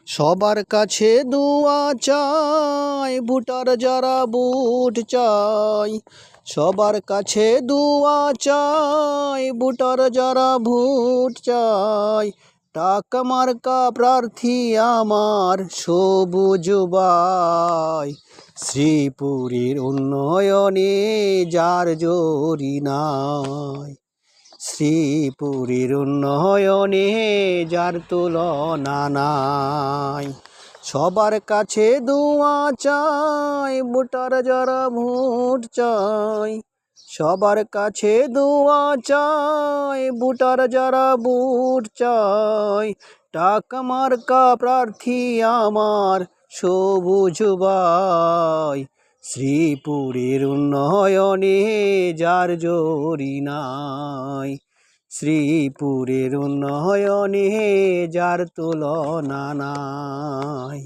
সবার কাছে দোয়া চাই, ভোটার যারা ভোট চাই। সবার কাছে দোয়া চাই, ভোটার যারা ভোট চাই। টাকা মার্কা প্রার্থী আমার সবুজ ভাই। শ্রীপুরের উন্নয়নে যার জরি নাই। শ্রীপুরের উন্নয়নে যার তুলনা নাই। সবার কাছে দোয়া চাই, ভোটার যারা ভোট চাই। সবার কাছে দোয়া চাই, ভোটার যারা ভোট চাই। টাকা মার্কা প্রার্থী আমার সবুজ ভাই। শ্রীপুরের উন্নয়নে যার জরি নাই। শ্রীপুরের উন্নয়নে যার তুলনা নাই।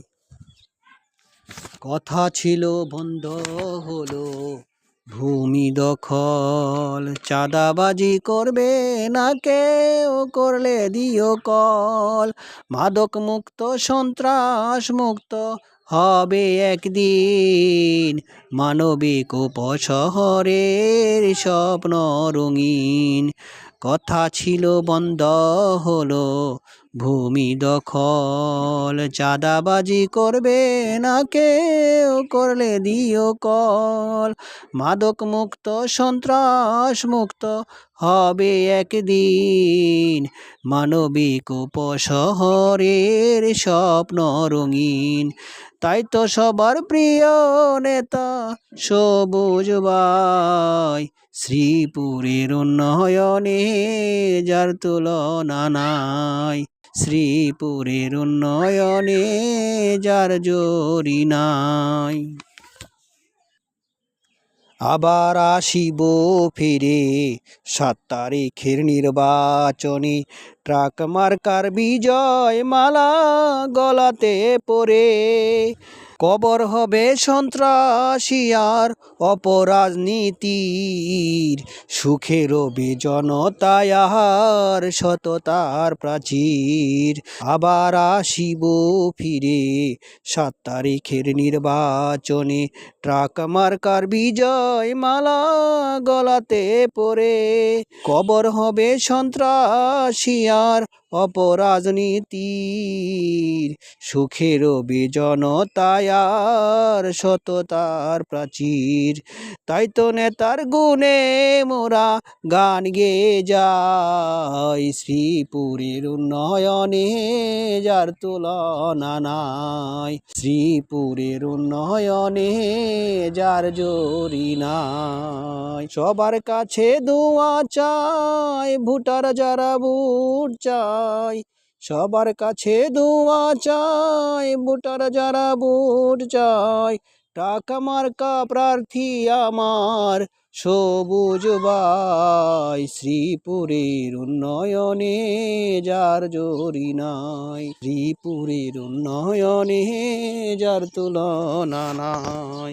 কথা ছিল বন্ধ হলো ভূমি দখল, চাঁদাবাজি করবে না কেউ, করলে দিও কল। মাদক মুক্ত সন্ত্রাস মুক্ত হবে একদিন, মানবিক উপশহরের স্বপ্ন রঙিন। কথা ছিল বন্ধ হলো ভূমি দখল, চাঁদাবাজি করবে না কেউ, করলে দিও কল। মাদক মুক্ত সন্ত্রাস মুক্ত হবে একদিন, মানবিক উপশহরের স্বপ্ন রঙিন। তাই তো সবার প্রিয় নেতা সবুজ ভাই। শ্রীপুরের উন্নয়নে যার তুলনা নাই। শ্রীপুরের উন্নয়নে যার জরি নাই। আবার আসিব ফিরে ৭ তারিখের নির্বাচনে, ট্রাক মার্কার বিজয় মালা গলাতে পরে। কবর হবে সন্ত্রাসী আর অপরাজনীতির, সুখে রবে জনতায় আর সততার প্রাচীর। আবার আসিব ফিরে ৭ তারিখের নির্বাচনে, ট্রাক মার্কার বিজয় মালা গলাতে পরে। কবর হবে সন্ত্রাসী আর অপরাজনীতির, সুখে রবে জনতায় আর সততার প্রাচীর। তাই তো নেতার গুণে মোরা গান গেয়ে যাই। শ্রীপুরের উন্নয়নে যার তুলনা নাই। শ্রীপুরের উন্নয়নে যার জরি নাই। সবার কাছে দোয়া চাই, ভোটার যারা ভোট চাই। সবার কাছে দোয়া চাই, ভোটার যারা ভোট চাই। টাকা মার্কা প্রার্থী আমার সবুজ ভাই। শ্রীপুরের উন্নয়নে যার জরি নাই। শ্রীপুরের উন্নয়নে যার তুলনা নাই।